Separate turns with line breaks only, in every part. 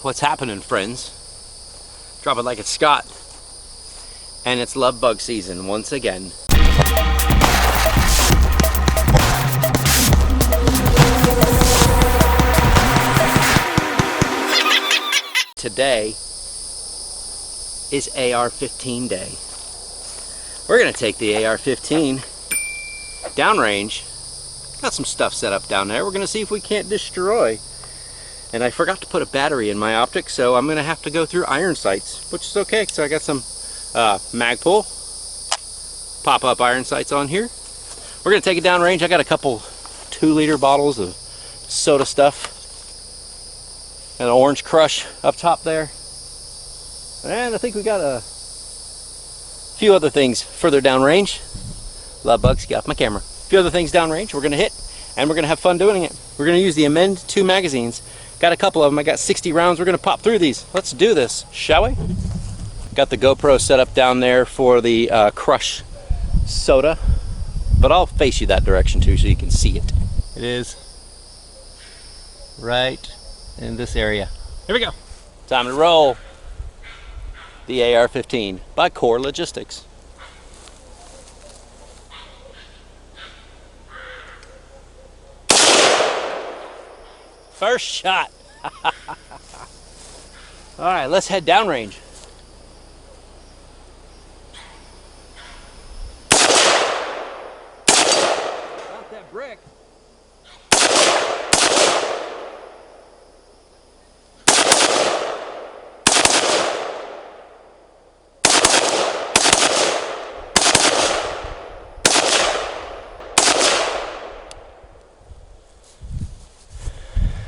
What's happening, friends? Drop it like it's Scott. And it's love bug season once again. Today is AR-15 day. We're gonna take the AR-15 downrange. Got some stuff set up down there. We're gonna see if we can't destroy. And I forgot to put a battery in my optic, so I'm gonna have to go through iron sights, which is okay. So I got some Magpul pop-up iron sights on here. We're gonna take it downrange. I got a couple 2-liter bottles of soda stuff and an orange crush up top there. And I think we got a few other things further downrange. Love bugs, get off my camera. A few other things downrange we're gonna hit, and we're gonna have fun doing it. We're gonna use the Amend 2 magazines. Got a couple of them. I got 60 rounds. We're gonna pop through these. Let's do this, shall we? Got the GoPro set up down there for the crush soda, but I'll face you that direction too so you can see it. It is right in this area. Here we go. Time to roll the AR-15 by Core Logistics. First shot. All right, let's head downrange. Got that brick.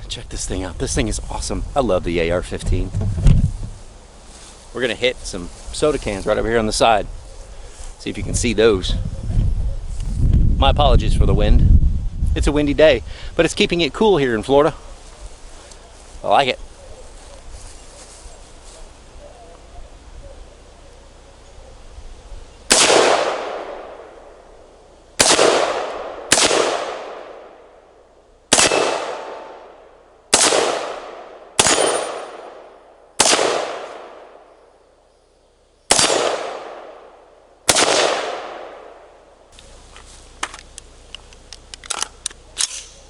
Check this thing out. This thing is awesome. I love the AR-15. We're gonna hit some soda cans right over here on the side. See if you can see those. My apologies for the wind. It's a windy day, but it's keeping it cool here in Florida. I like it.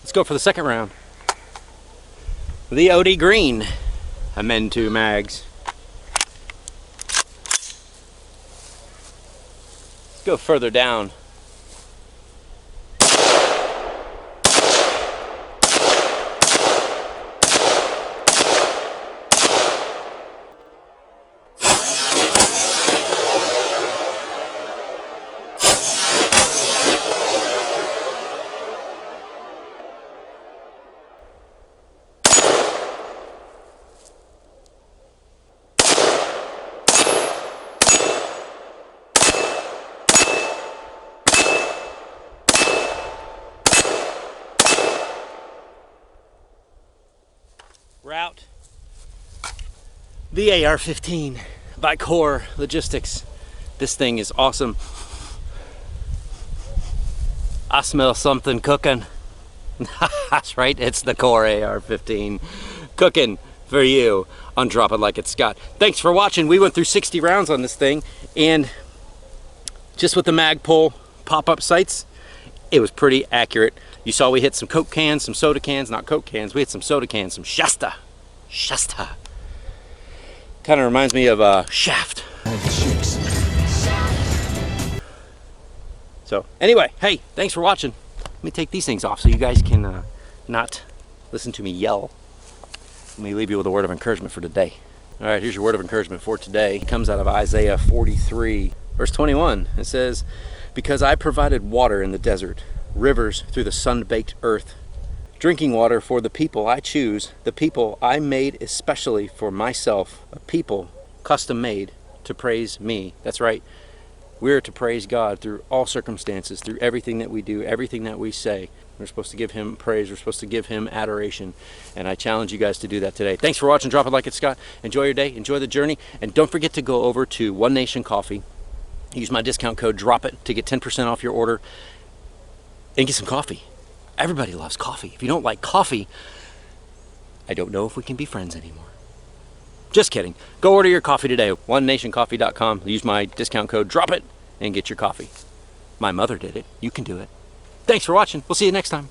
Let's go for the second round. The OD Green Amend 2 mags. Let's go further down. Route the AR-15 by Core Logistics. This thing is awesome. I smell something cooking. That's right, it's the Core AR-15 cooking for you on Drop It Like It's Scott. Thanks for watching. We went through 60 rounds on this thing, and just with the Magpul pop-up sights, it was pretty accurate. You saw we hit some Coke cans, some soda cans, not Coke cans, we hit some soda cans, some Shasta. Kind of reminds me of Shaft. So anyway, hey, thanks for watching. Let me take these things off so you guys can not listen to me yell. Let me leave you with a word of encouragement for today. All right, here's your word of encouragement for today. It comes out of Isaiah 43, verse 21. It says, "Because I provided water in the desert, rivers through the sun-baked earth, drinking water for the people I choose, the people I made especially for myself, a people custom-made to praise me." That's right. We're to praise God through all circumstances, through everything that we do, everything that we say. We're supposed to give him praise. We're supposed to give him adoration. And I challenge you guys to do that today. Thanks for watching Drop It Like It's Scott. Enjoy your day. Enjoy the journey. And don't forget to go over to One Nation Coffee. Use my discount code DROPIT to get 10% off your order and get some coffee. Everybody loves coffee. If you don't like coffee, I don't know if we can be friends anymore. Just kidding. Go order your coffee today. OneNationCoffee.com. Use my discount code, drop it, and get your coffee. My mother did it. You can do it. Thanks for watching. We'll see you next time.